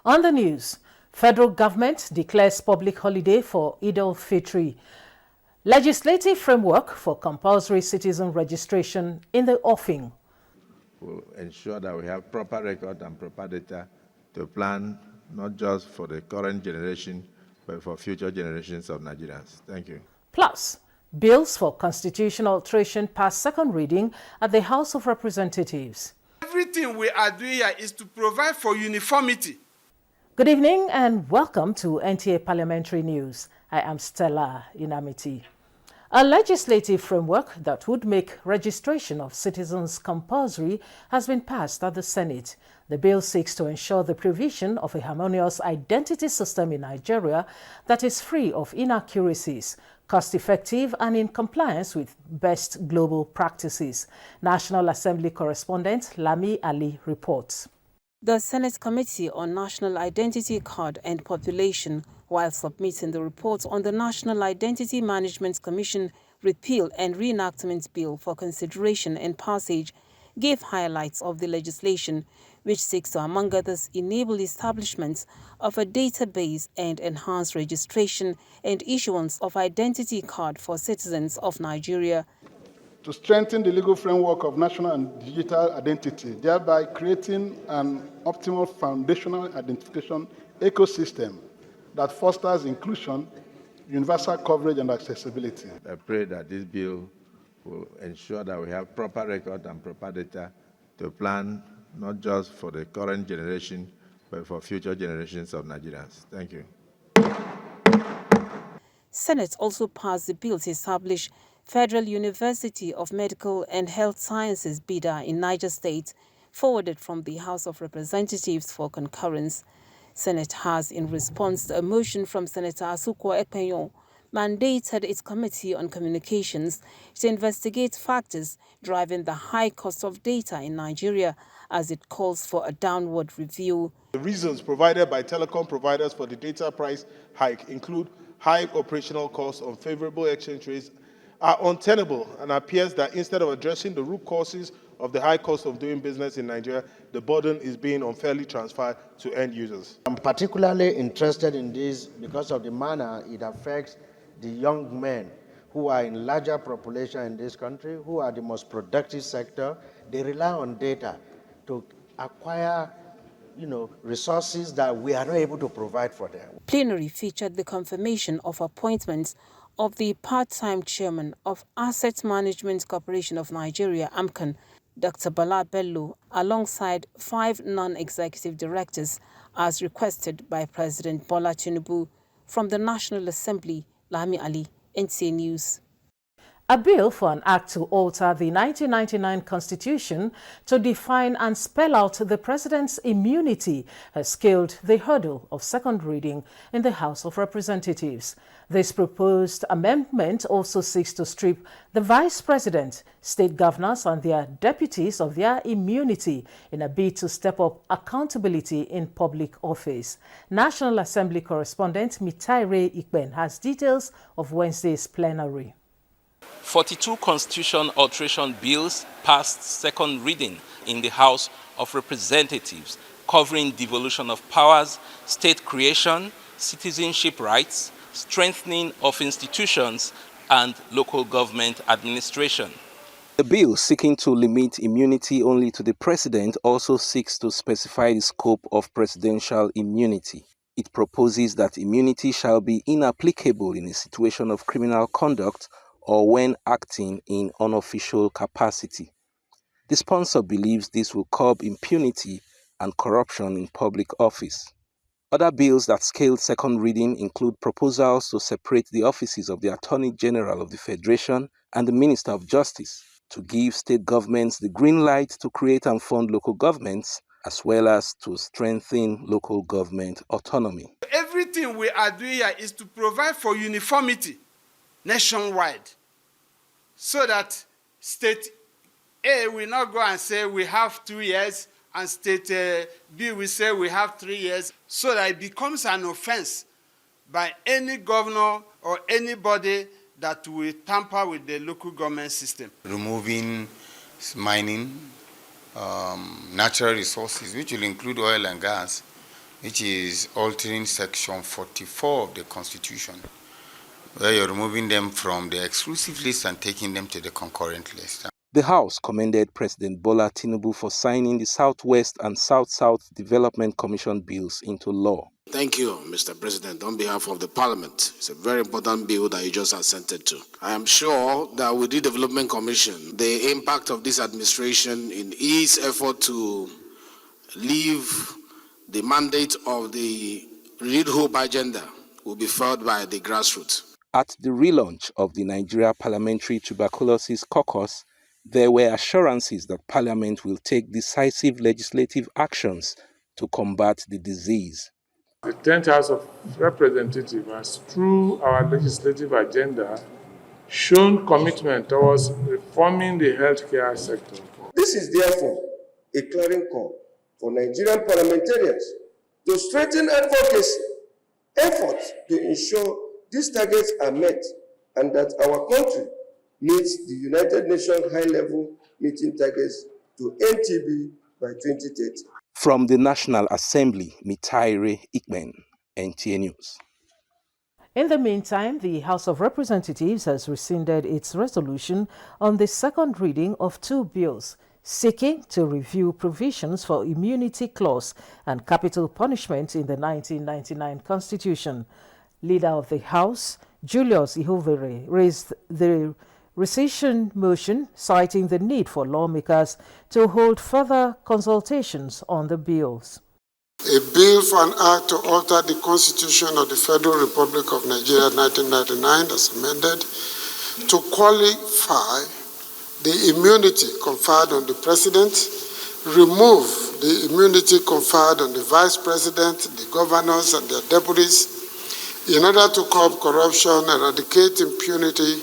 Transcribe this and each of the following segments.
On the news, federal government declares public holiday for Eid al-Fitr. Legislative framework for compulsory citizen registration in the offing. We'll ensure that we have proper record and proper data to plan not just for the current generation, but for future generations of Nigerians. Thank you. Plus, bills for constitutional alteration pass second reading at the House of Representatives. Everything we are doing here is to provide for uniformity. Good evening and welcome to NTA Parliamentary News. I am Stella Inamiti. A legislative framework that would make registration of citizens compulsory has been passed at the Senate. The bill seeks to ensure the provision of a harmonious identity system in Nigeria that is free of inaccuracies, cost-effective and in compliance with best global practices. National Assembly correspondent Lami Ali reports. The Senate Committee on National Identity Card and Population, while submitting the report on the National Identity Management Commission Repeal and Reenactment Bill for consideration and passage, gave highlights of the legislation, which seeks to, among others, enable establishment of a database and enhance registration and issuance of identity card for citizens of Nigeria. To strengthen the legal framework of national and digital identity, thereby creating an optimal foundational identification ecosystem that fosters inclusion, universal coverage, and accessibility. I pray that this bill will ensure that we have proper record and proper data to plan not just for the current generation, but for future generations of Nigerians. Thank you. Senate also passed the bill to establish Federal University of Medical and Health Sciences (BIDA) in Niger State, forwarded from the House of Representatives for concurrence. Senate has, in response to a motion from Senator Asukwo Ekpenyo, mandated its Committee on Communications to investigate factors driving the high cost of data in Nigeria, as it calls for a downward review. The reasons provided by telecom providers for the data price hike include high operational costs, unfavorable exchange rates, are untenable, and appears that instead of addressing the root causes of the high cost of doing business in Nigeria, the burden is being unfairly transferred to end users. I'm particularly interested in this because of the manner it affects the young men who are in larger population in this country, who are the most productive sector. They rely on data to acquire resources that we are not able to provide for them. Plenary featured the confirmation of appointments of the part-time chairman of Asset Management Corporation of Nigeria, AMCON, Dr. Bala Bello, alongside 5 non-executive directors, as requested by President Bola Tinubu. From the National Assembly, Lami Ali, NTA News. A bill for an act to alter the 1999 Constitution to define and spell out the President's immunity has scaled the hurdle of second reading in the House of Representatives. This proposed amendment also seeks to strip the Vice President, state governors and their deputies of their immunity in a bid to step up accountability in public office. National Assembly correspondent Mitaire Ikben has details of Wednesday's plenary. 42 constitution alteration bills passed second reading in the House of Representatives, covering devolution of powers, state creation, citizenship rights, strengthening of institutions, and local government administration. The bill seeking to limit immunity only to the president also seeks to specify the scope of presidential immunity. It proposes that immunity shall be inapplicable in a situation of criminal conduct or when acting in unofficial capacity. The sponsor believes this will curb impunity and corruption in public office. Other bills that scaled second reading include proposals to separate the offices of the Attorney General of the Federation and the Minister of Justice, to give state governments the green light to create and fund local governments, as well as to strengthen local government autonomy. Everything we are doing here is to provide for uniformity nationwide, so that state A will not go and say we have 2 years, and state B will say we have 3 years, so that it becomes an offense by any governor or anybody that will tamper with the local government system. Removing mining, natural resources, which will include oil and gas, which is altering Section 44 of the Constitution, where you're removing them from the exclusive list and taking them to the concurrent list. The House commended President Bola Tinubu for signing the Southwest and South-South Development Commission bills into law. Thank you, Mr. President, on behalf of the Parliament. It's a very important bill that you just assented to. I am sure that with the Development Commission, the impact of this administration in its effort to leave the mandate of the Renewed Hope agenda will be felt by the grassroots. At the relaunch of the Nigeria Parliamentary Tuberculosis Caucus, there were assurances that Parliament will take decisive legislative actions to combat the disease. The 10th House of Representatives has, through our legislative agenda, shown commitment towards reforming the healthcare sector. This is therefore a clarion call for Nigerian parliamentarians to strengthen advocacy efforts to ensure these targets are met and that our country meets the United Nations high-level meeting targets to end TB by 2030. From the National Assembly, Mitaire Ikmen, NTA News. In the meantime, the House of Representatives has rescinded its resolution on the second reading of two bills seeking to review provisions for immunity clause and capital punishment in the 1999 Constitution. Leader of the House, Julius Ihovere, raised the rescission motion, citing the need for lawmakers to hold further consultations on the bills. A bill for an act to alter the Constitution of the Federal Republic of Nigeria 1999 as amended to qualify the immunity conferred on the President, remove the immunity conferred on the Vice President, the governors and their deputies, in order to curb corruption, eradicate impunity,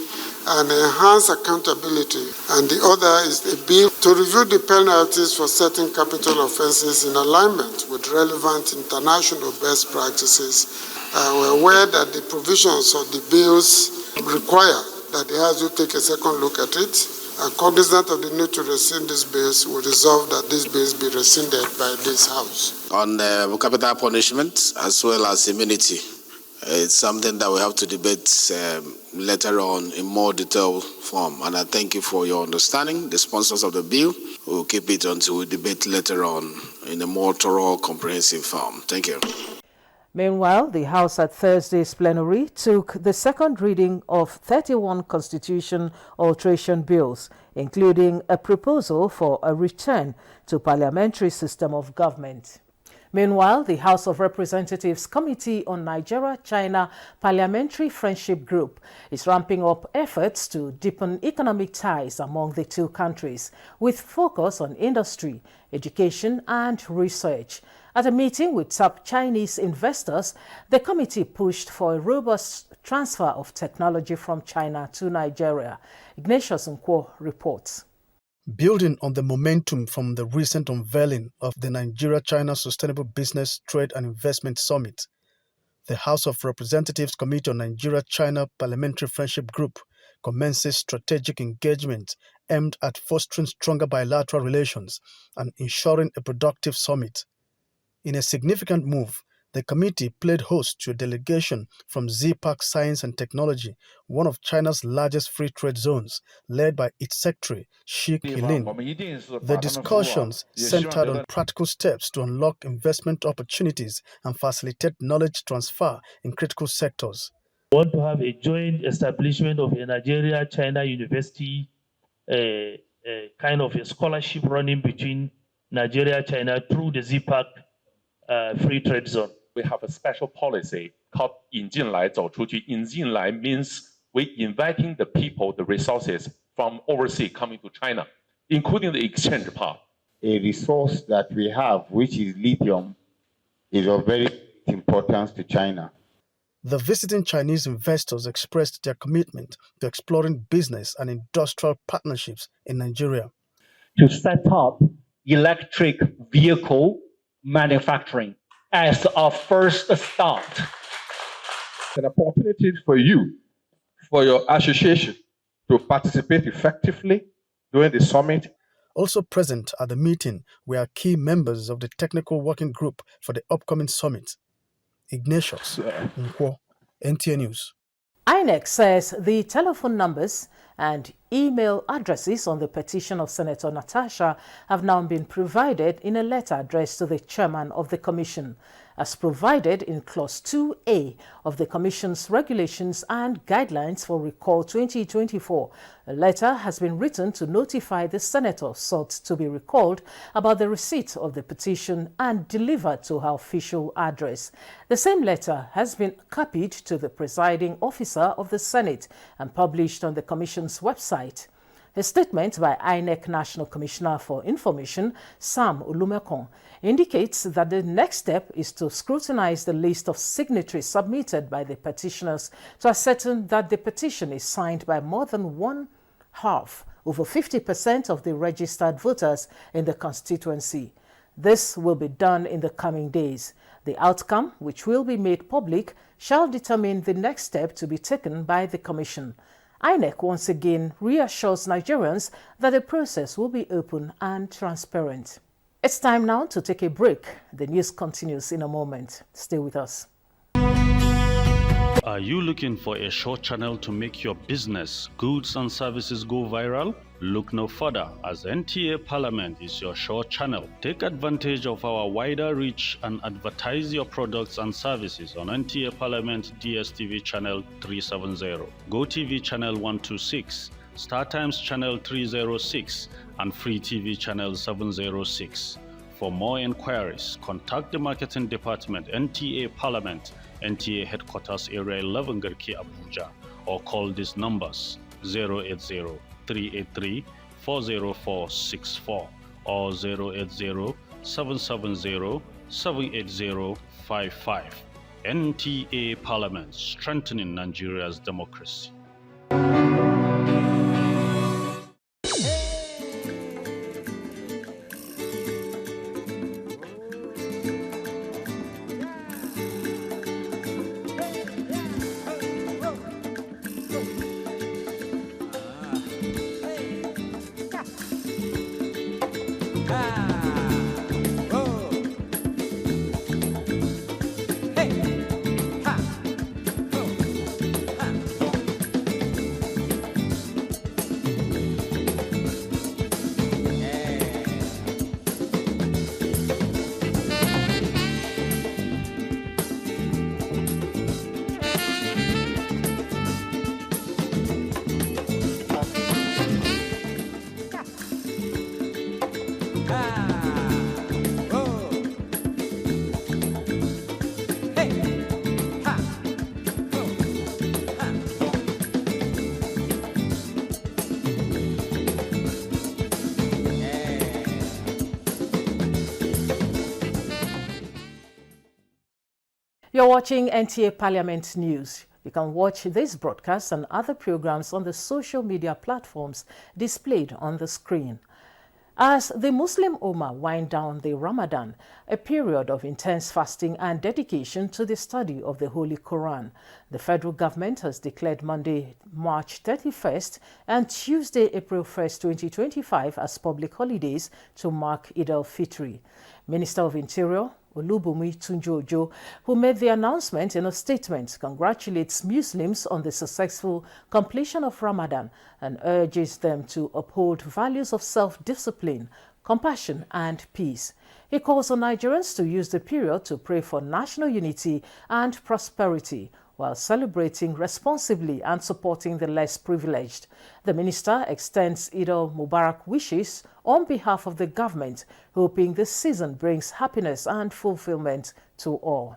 and enhance accountability. And the other is a bill to review the penalties for certain capital offenses in alignment with relevant international best practices. We're aware that the provisions of the bills require that the House will take a second look at it. And cognizant of the need to rescind these bills, we resolve that these bills be rescinded by this House. On capital punishment as well as immunity, it's something that we have to debate later on in more detailed form. And I thank you for your understanding. The sponsors of the bill will keep it until we debate later on in a more thorough, comprehensive form. Thank you. Meanwhile, the House at Thursday's plenary took the second reading of 31 constitution alteration bills, including a proposal for a return to parliamentary system of government. Meanwhile, the House of Representatives Committee on Nigeria-China Parliamentary Friendship Group is ramping up efforts to deepen economic ties among the two countries, with focus on industry, education and research. At a meeting with top Chinese investors, the committee pushed for a robust transfer of technology from China to Nigeria. Ignatius Nkwo reports. Building on the momentum from the recent unveiling of the Nigeria-China Sustainable Business, Trade and Investment Summit, the House of Representatives Committee on Nigeria-China Parliamentary Friendship Group commences strategic engagement aimed at fostering stronger bilateral relations and ensuring a productive summit. In a significant move, the committee played host to a delegation from ZPAC Science and Technology, one of China's largest free trade zones, led by its secretary, Shi Qilin. The discussions centered on practical steps to unlock investment opportunities and facilitate knowledge transfer in critical sectors. We want to have a joint establishment of a Nigeria-China university, kind of a scholarship running between Nigeria and China through the ZPAC free trade zone. We have a special policy called 引进来走出去. 引进来 means we inviting the people, the resources from overseas coming to China, including the exchange part. A resource that we have, which is lithium, is of very importance to China. The visiting Chinese investors expressed their commitment to exploring business and industrial partnerships in Nigeria. To set up electric vehicle manufacturing as our first start. An opportunity for you, for your association, to participate effectively during the summit. Also present at the meeting were key members of the technical working group for the upcoming summit. Ignatius Nkwo, NTA News. INEC says the telephone numbers and email addresses on the petition of Senator Natasha have now been provided in a letter addressed to the chairman of the commission, as provided in Clause 2A of the Commission's Regulations and Guidelines for Recall 2024. A letter has been written to notify the senator sought to be recalled about the receipt of the petition and delivered to her official address. The same letter has been copied to the presiding officer of the Senate and published on the Commission's website. A statement by INEC National Commissioner for Information, Sam Olumekon, indicates that the next step is to scrutinize the list of signatories submitted by the petitioners to ascertain that the petition is signed by more than one half, over 50% of the registered voters in the constituency. This will be done in the coming days. The outcome, which will be made public, shall determine the next step to be taken by the Commission. INEC once again reassures Nigerians that the process will be open and transparent. It's time now to take a break. The news continues in a moment. Stay with us. Are you looking for a short channel to make your business, goods and services go viral? Look no further, as NTA Parliament is your short channel. Take advantage of our wider reach and advertise your products and services on NTA Parliament DSTV channel 370, GoTV channel 126, StarTimes channel 306, and Free TV channel 706. For more inquiries, contact the Marketing Department, NTA Parliament, NTA Headquarters Area 11 Garki Abuja, or call these numbers 080-383-40464 or 080-770-78055. NTA Parliament, strengthening Nigeria's democracy. You're watching NTA Parliament News. You can watch this broadcast and other programs on the social media platforms displayed on the screen. As the Muslim Ummah wind down the Ramadan, a period of intense fasting and dedication to the study of the Holy Quran, the federal government has declared Monday, March 31st and Tuesday, April 1st, 2025 as public holidays to mark Eid al-Fitr. Minister of Interior Olubunmi Tunji-Ojo, who made the announcement in a statement, congratulates Muslims on the successful completion of Ramadan and urges them to uphold values of self-discipline, compassion and peace. He calls on Nigerians to use the period to pray for national unity and prosperity while celebrating responsibly and supporting the less privileged. The minister extends Eid al-Mubarak wishes on behalf of the government, hoping this season brings happiness and fulfillment to all.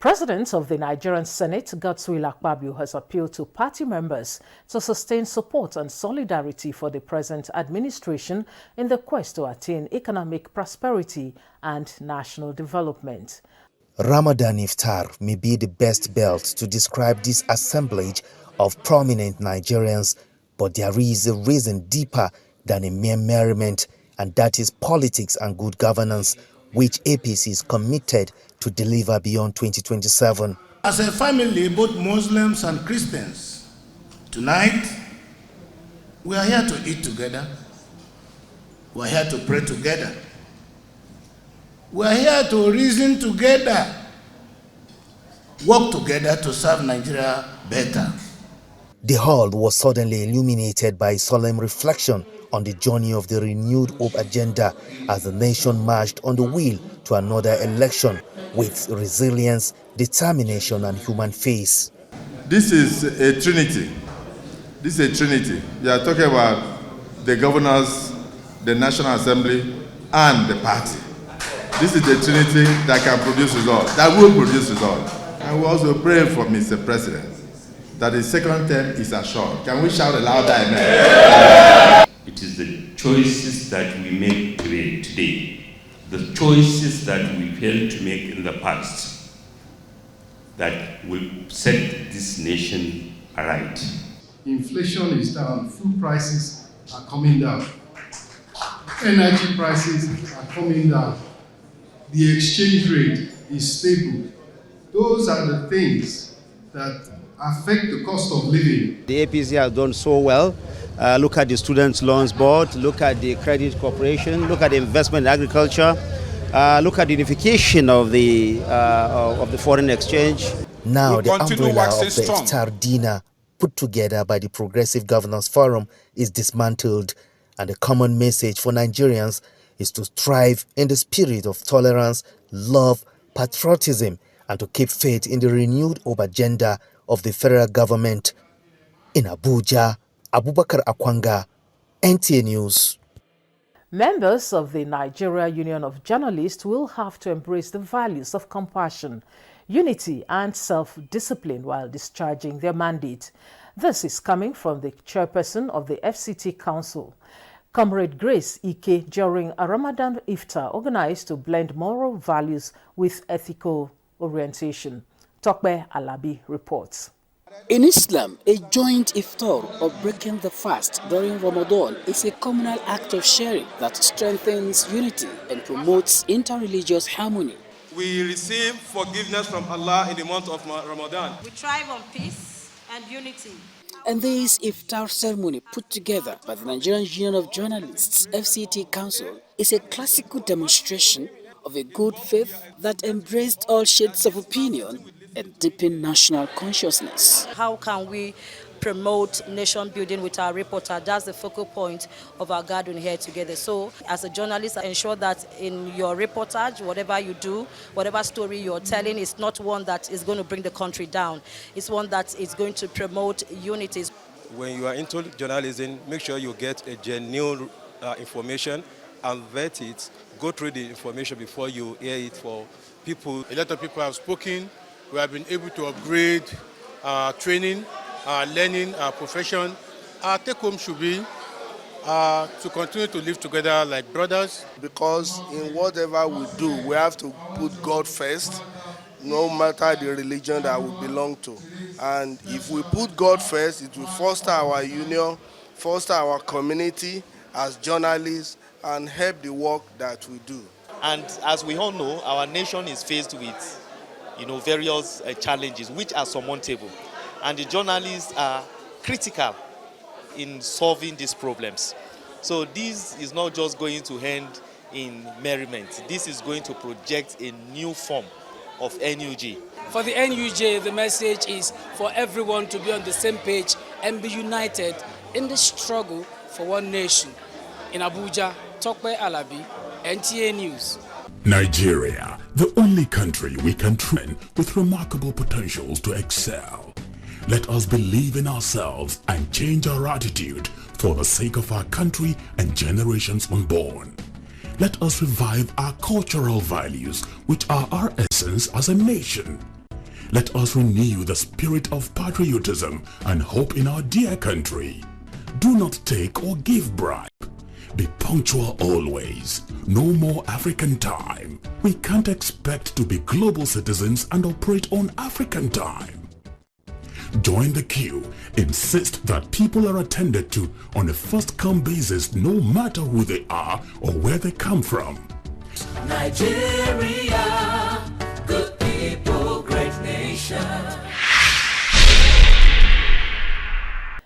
President of the Nigerian Senate, Godswill Akpabio, has appealed to party members to sustain support and solidarity for the present administration in the quest to attain economic prosperity and national development. Ramadan Iftar may be the best belt to describe this assemblage of prominent Nigerians, but there is a reason deeper than a mere merriment, and that is politics and good governance, which APC is committed to deliver beyond 2027. As a family, both Muslims and Christians, tonight we are here to eat together, We're here to pray together. We're here to reason together, work together to serve Nigeria better. The hall was suddenly illuminated by solemn reflection on the journey of the renewed hope agenda as the nation marched on the wheel to another election with resilience, determination, and human face. This is a trinity. This is a trinity. We are talking about the governors, the National Assembly, and the party. This is the trinity that can produce results, that will produce results. And we also pray for Mr. President that his second term is assured. Can we shout a louder amen? It is the choices that we make today, the choices that we failed to make in the past, that will set this nation aright. Inflation is down, food prices are coming down, energy prices are coming down, the exchange rate is stable. Those are the things that affect the cost of living. The APC has done so well. Look at the Students' Loans Board, look at the Credit Corporation, look at the investment in agriculture, look at the unification of the foreign exchange. Now the umbrella of the Iftar dinner put together by the Progressive Governors Forum is dismantled, and the common message for Nigerians is to strive in the spirit of tolerance, love, patriotism, and to keep faith in the renewed hope agenda of the federal government. In Abuja, Abubakar Akwanga, NTA News. Members of the Nigeria Union of Journalists will have to embrace the values of compassion, unity, and self-discipline while discharging their mandate. This is coming from the chairperson of the FCT Council, Comrade Grace Ike, during a Ramadan Iftar organized to blend moral values with ethical orientation. Tokbe Alabi reports. In Islam, a joint iftar or breaking the fast during Ramadan is a communal act of sharing that strengthens unity and promotes interreligious harmony. We receive forgiveness from Allah in the month of Ramadan. We thrive on peace and unity. And this iftar ceremony put together by the Nigerian Union of Journalists, FCT Council, is a classical demonstration of a good faith that embraced all shades of opinion and deepened national consciousness. How can we promote nation building with our reporter? That's the focal point of our gathering here together. So as a journalist, I ensure that in your reportage, whatever you do, whatever story you're telling is not one that is going to bring the country down. It's one that is going to promote unity. When you are into journalism, make sure you get a genuine information and vet it, go through the information before you air it for people. A lot of people have spoken. We have been able to upgrade our training, our learning, our profession. Our take-home should be to continue to live together like brothers. Because in whatever we do, we have to put God first, no matter the religion that we belong to. And if we put God first, it will foster our union, foster our community as journalists, and help the work that we do. And as we all know, our nation is faced with various challenges which are surmountable, and the journalists are critical in solving these problems. So this is not just going to end in merriment. This is going to project a new form of NUJ. For the NUJ, the message is for everyone to be on the same page and be united in the struggle for one nation. In Abuja, Tokbe Alabi, NTA News. Nigeria, the only country we can train with remarkable potentials to excel. Let us believe in ourselves and change our attitude for the sake of our country and generations unborn. Let us revive our cultural values, which are our essence as a nation. Let us renew the spirit of patriotism and hope in our dear country. Do not take or give bribe. Be punctual always. No more African time. We can't expect to be global citizens and operate on African time. Join the queue. Insist that people are attended to on a first-come basis, no matter who they are or where they come from. Nigeria, good people, great nation.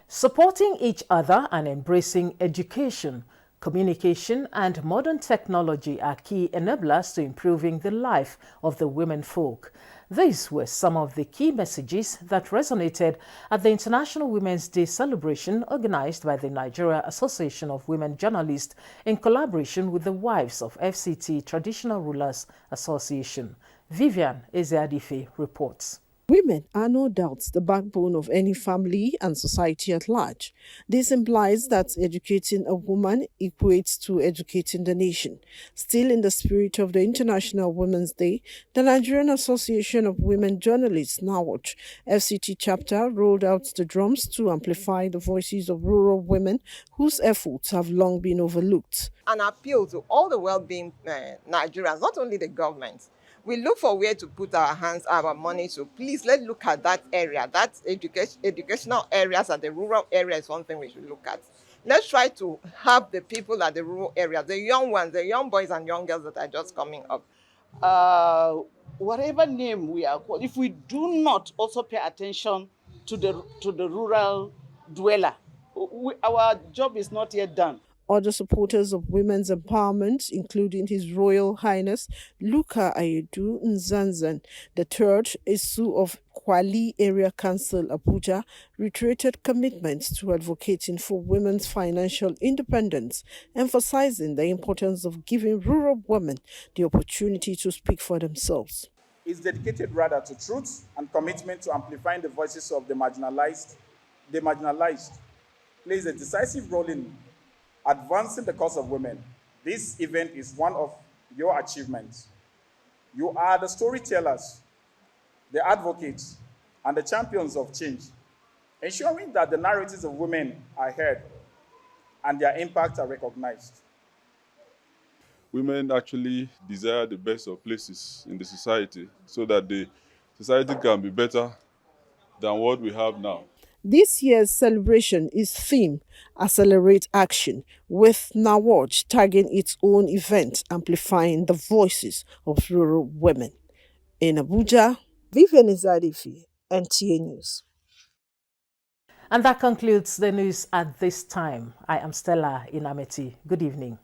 Supporting each other and embracing education, Communication and modern technology are key enablers to improving the life of the women folk. These were some of the key messages that resonated at the International Women's Day celebration organized by the Nigeria Association of Women Journalists in collaboration with the Wives of FCT Traditional Rulers Association. Vivian Ezeadife reports. Women are no doubt the backbone of any family and society at large. This implies that educating a woman equates to educating the nation. Still, in the spirit of the International Women's Day, the Nigerian Association of Women Journalists (NAWOJ) FCT chapter rolled out the drums to amplify the voices of rural women whose efforts have long been overlooked. An appeal to all the well-being Nigerians, not only the government. We look for where to put our hands, our money. So please, let's look at that area. That educational areas and the rural area is one thing we should look at. Let's try to have the people at the rural areas, the young ones, the young boys and young girls that are just coming up. Whatever name we are called, if we do not also pay attention to the rural dweller, our job is not yet done. Other supporters of women's empowerment, including His Royal Highness Luka Ayedu Nzanzan III, Isu of Kwali Area Council, Abuja, reiterated commitments to advocating for women's financial independence, emphasizing the importance of giving rural women the opportunity to speak for themselves. It's dedicated rather to truth and commitment to amplifying the voices of the marginalized. The marginalized plays a decisive role in advancing the cause of women. This event is one of your achievements. You are the storytellers, the advocates, and the champions of change, ensuring that the narratives of women are heard and their impacts are recognized. Women actually desire the best of places in the society so that the society can be better than what we have now. This year's celebration is theme Accelerate Action, with NAWOJ tagging its own event amplifying the voices of rural women. In Abuja, Vivian Ezeadife, NTA News. And that concludes the news at this time. I am Stella Inameti. Good evening.